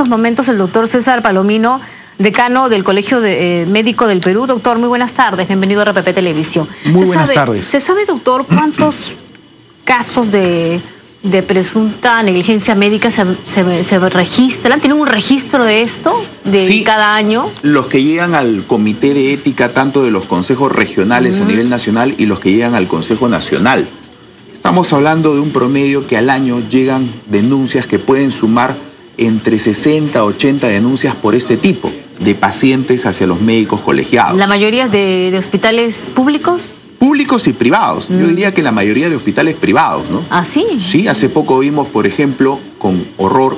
estos momentos el doctor César Palomino, decano del Colegio Médico del Perú. Doctor, muy buenas tardes, bienvenido a RPP Televisión. Muy buenas tardes. ¿Se sabe, doctor, cuántos casos de presunta negligencia médica se registran? ¿Tienen un registro de esto Sí, cada año? Los que llegan al comité de ética, tanto de los consejos regionales a nivel nacional y los que llegan al Consejo Nacional. Estamos hablando de un promedio que al año llegan denuncias que pueden sumar entre 60 a 80 denuncias por este tipo de pacientes hacia los médicos colegiados. ¿La mayoría de hospitales públicos? Públicos y privados. Yo diría que la mayoría de hospitales privados, ¿no? ¿Ah, sí? Sí, hace poco vimos, por ejemplo, con horror,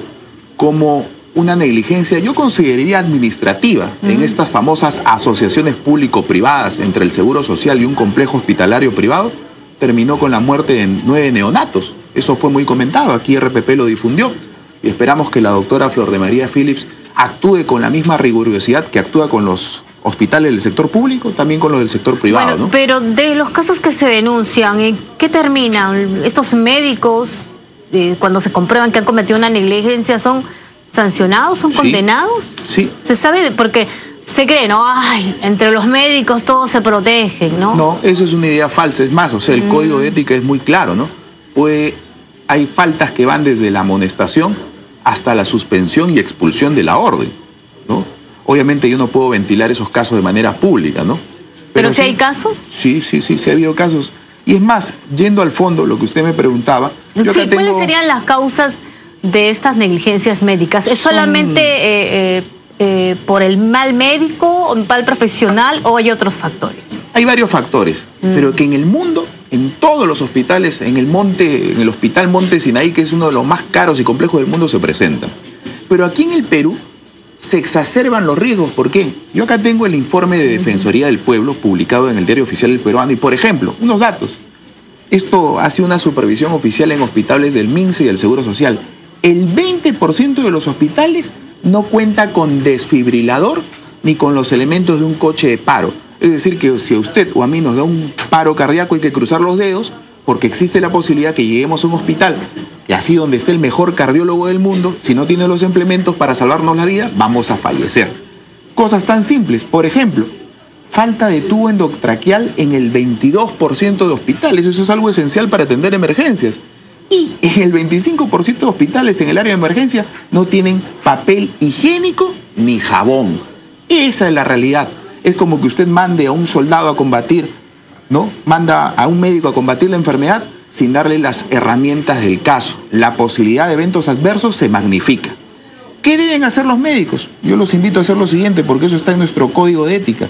como una negligencia, yo consideraría administrativa, en estas famosas asociaciones público-privadas entre el Seguro Social y un complejo hospitalario privado, terminó con la muerte de 9 neonatos. Eso fue muy comentado, aquí RPP lo difundió. Y esperamos que la doctora Flor de María Phillips actúe con la misma rigurosidad que actúa con los hospitales del sector público, también con los del sector privado, bueno, ¿no? Pero de los casos que se denuncian, ¿en qué terminan? ¿Estos médicos, cuando se comprueban que han cometido una negligencia, son sancionados, son condenados? Sí. Se sabe, porque se cree, ¿no? Ay, entre los médicos todos se protegen, ¿no? No, eso es una idea falsa. Es más, o sea, el código de ética es muy claro, ¿no? Hay faltas que van desde la amonestación hasta la suspensión y expulsión de la orden, ¿no? Obviamente yo no puedo ventilar esos casos de manera pública, ¿no? ¿Pero si hay casos? Sí ha habido casos. Y es más, yendo al fondo, lo que usted me preguntaba... ¿Cuáles serían las causas de estas negligencias médicas? ¿Es solamente por el mal médico o mal profesional o hay otros factores? Hay varios factores, pero que en el mundo, en todos los hospitales, en el Hospital Monte Sinaí, que es uno de los más caros y complejos del mundo, se presentan. Pero aquí en el Perú se exacerban los riesgos. ¿Por qué? Yo acá tengo el informe de Defensoría del Pueblo publicado en el Diario Oficial del Peruano y, por ejemplo, unos datos. Esto hace una supervisión oficial en hospitales del MINSA y del Seguro Social. El 20% de los hospitales no cuenta con desfibrilador ni con los elementos de un coche de paro. Es decir, que si a usted o a mí nos da un paro cardíaco hay que cruzar los dedos porque existe la posibilidad que lleguemos a un hospital y así donde esté el mejor cardiólogo del mundo, si no tiene los implementos para salvarnos la vida, vamos a fallecer. Cosas tan simples, por ejemplo, falta de tubo endotraqueal en el 22% de hospitales. Eso es algo esencial para atender emergencias. Y en el 25% de hospitales en el área de emergencia no tienen papel higiénico ni jabón. Esa es la realidad. Es como que usted mande a un soldado a combatir, ¿no? Manda a un médico a combatir la enfermedad sin darle las herramientas del caso. La posibilidad de eventos adversos se magnifica. ¿Qué deben hacer los médicos? Yo los invito a hacer lo siguiente porque eso está en nuestro código de ética.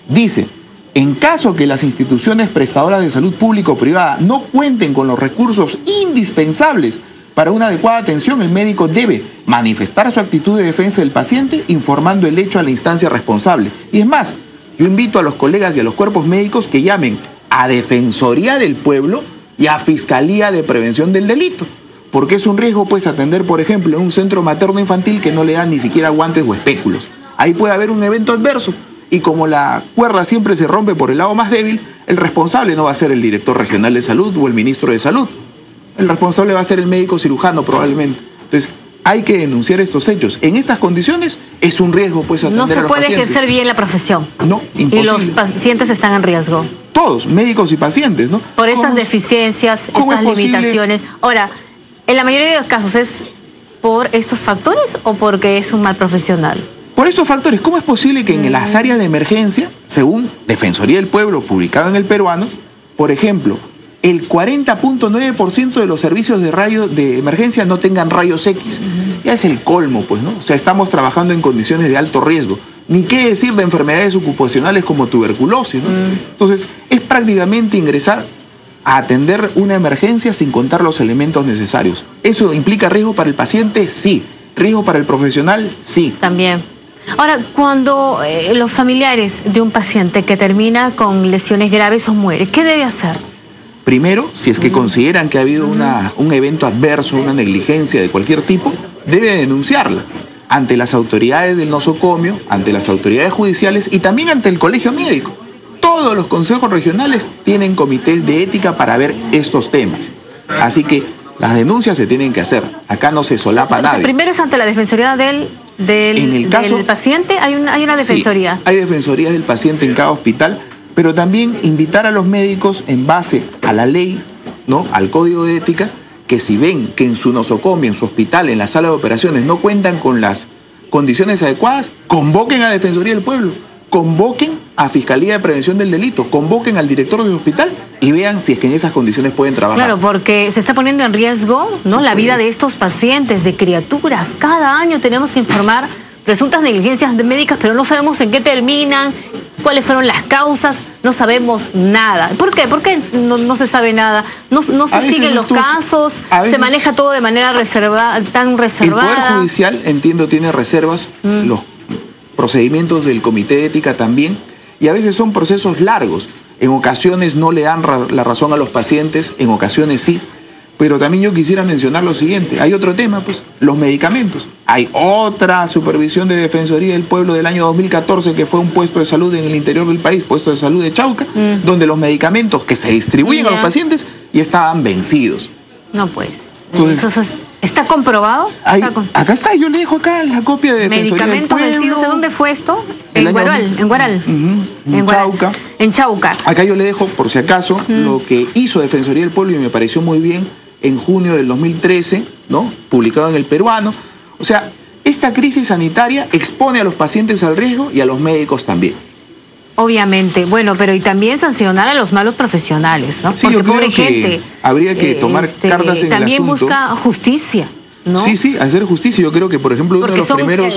Dice, en caso que las instituciones prestadoras de salud pública o privada no cuenten con los recursos indispensables para una adecuada atención, el médico debe manifestar su actitud de defensa del paciente informando el hecho a la instancia responsable. Y es más, yo invito a los colegas y a los cuerpos médicos que llamen a Defensoría del Pueblo y a Fiscalía de Prevención del Delito. Porque es un riesgo, pues, atender, por ejemplo, en un centro materno-infantil que no le dan ni siquiera guantes o espéculos. Ahí puede haber un evento adverso. Y como la cuerda siempre se rompe por el lado más débil, el responsable no va a ser el director regional de salud o el ministro de salud. El responsable va a ser el médico cirujano probablemente. Entonces, hay que denunciar estos hechos. En estas condiciones es un riesgo, pues, atender a los pacientes. No se puede ejercer bien la profesión. No, imposible. Y los pacientes están en riesgo. Todos, médicos y pacientes, ¿no? Por estas deficiencias, estas limitaciones. Ahora, en la mayoría de los casos, ¿es por estos factores o porque es un mal profesional? Por estos factores, ¿cómo es posible que en las áreas de emergencia, según Defensoría del Pueblo, publicado en El Peruano, por ejemplo, el 40.9% de los servicios de emergencia no tengan rayos X? Ya es el colmo, pues, ¿no? O sea, estamos trabajando en condiciones de alto riesgo. Ni qué decir de enfermedades ocupacionales como tuberculosis, ¿no? Entonces, es prácticamente ingresar a atender una emergencia sin contar los elementos necesarios. ¿Eso implica riesgo para el paciente? Sí. ¿Riesgo para el profesional? Sí. También. Ahora, cuando los familiares de un paciente que termina con lesiones graves o muere, ¿qué debe hacer? Primero, si es que consideran que ha habido un evento adverso, una negligencia de cualquier tipo, debe denunciarla ante las autoridades del nosocomio, ante las autoridades judiciales y también ante el colegio médico. Todos los consejos regionales tienen comités de ética para ver estos temas. Así que las denuncias se tienen que hacer. Acá no se solapa nadie. Primero es ante la Defensoría del del paciente hay una defensoría. Sí, hay defensorías del paciente en cada hospital, pero también invitar a los médicos en base a la ley, ¿no?, al código de ética, que si ven que en su nosocomio, en su hospital, en la sala de operaciones no cuentan con las condiciones adecuadas, convoquen a Defensoría del Pueblo, convoquen a Fiscalía de Prevención del Delito, convoquen al director del hospital y vean si es que en esas condiciones pueden trabajar. Claro, porque se está poniendo en riesgo, ¿no?, la vida de estos pacientes, de criaturas. Cada año tenemos que informar presuntas negligencias médicas, pero no sabemos en qué terminan, cuáles fueron las causas, no sabemos nada. ¿Por qué? ¿Por qué no se sabe nada? No se siguen los casos, se maneja todo de manera tan reservada. El Poder Judicial, entiendo, tiene reservas, los procedimientos del Comité de Ética también, y a veces son procesos largos. En ocasiones no le dan la razón a los pacientes, en ocasiones sí. Pero también yo quisiera mencionar lo siguiente. Hay otro tema, pues, los medicamentos. Hay otra supervisión de Defensoría del Pueblo del año 2014 que fue un puesto de salud en el interior del país, puesto de salud de Chauca, donde los medicamentos que se distribuyen a los pacientes ya estaban vencidos. No, pues. Entonces, ¿está comprobado? Acá está, yo le dejo acá la copia de Defensoría del Pueblo. Medicamentos vencidos, ¿de dónde fue esto? En Guaral. En Chauca. En Chauca. Acá yo le dejo, por si acaso, lo que hizo Defensoría del Pueblo y me pareció muy bien en junio del 2013, ¿no?, publicado en El Peruano. O sea, esta crisis sanitaria expone a los pacientes al riesgo y a los médicos también. Obviamente, bueno, pero y también sancionar a los malos profesionales, ¿no? Sí, porque pobre gente. Habría que tomar cartas en el asunto. También busca justicia, ¿no? Sí, hacer justicia. Yo creo que, por ejemplo, uno de los primeros...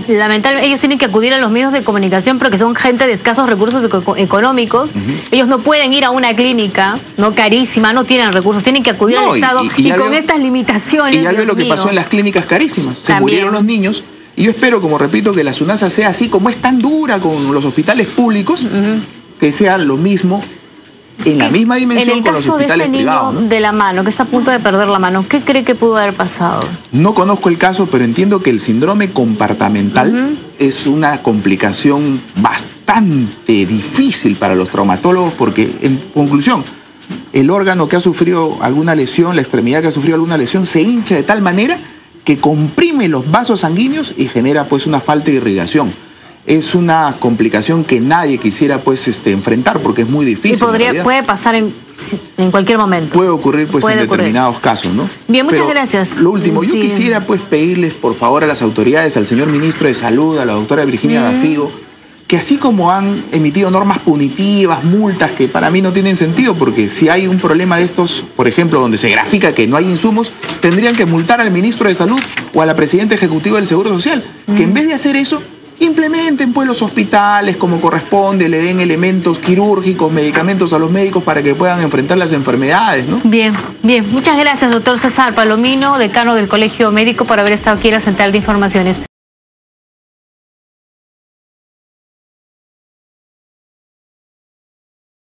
lamentablemente, ellos tienen que acudir a los medios de comunicación porque son gente de escasos recursos económicos. Ellos no pueden ir a una clínica, no carísima, no tienen recursos, tienen que acudir al Estado y con estas limitaciones. Y ya veo lo que pasó en las clínicas carísimas. Se murieron los niños. Y yo espero, como repito, que la SUNASA sea así, como es tan dura con los hospitales públicos, que sea lo mismo, en la misma dimensión con los hospitales privados. En el caso de este niño de la mano, que está a punto de perder la mano, ¿qué cree que pudo haber pasado? No conozco el caso, pero entiendo que el síndrome compartamental es una complicación bastante difícil para los traumatólogos, porque, en conclusión, el órgano que ha sufrido alguna lesión, la extremidad que ha sufrido alguna lesión, se hincha de tal manera que comprime los vasos sanguíneos y genera, pues, una falta de irrigación. Es una complicación que nadie quisiera, pues, enfrentar, porque es muy difícil. Y puede pasar en cualquier momento. Puede ocurrir, pues, en determinados casos, ¿no? Bien, muchas gracias. Lo último, yo quisiera, pues, pedirles, por favor, a las autoridades, al señor ministro de Salud, a la doctora Virginia Dafigo, que así como han emitido normas punitivas, multas, que para mí no tienen sentido, porque si hay un problema de estos, por ejemplo, donde se grafica que no hay insumos, tendrían que multar al ministro de Salud o a la presidenta ejecutiva del Seguro Social, que en vez de hacer eso, implementen, pues, los hospitales como corresponde, le den elementos quirúrgicos, medicamentos a los médicos para que puedan enfrentar las enfermedades, ¿no? Bien. Muchas gracias, doctor César Palomino, decano del Colegio Médico, por haber estado aquí en la Central de Informaciones.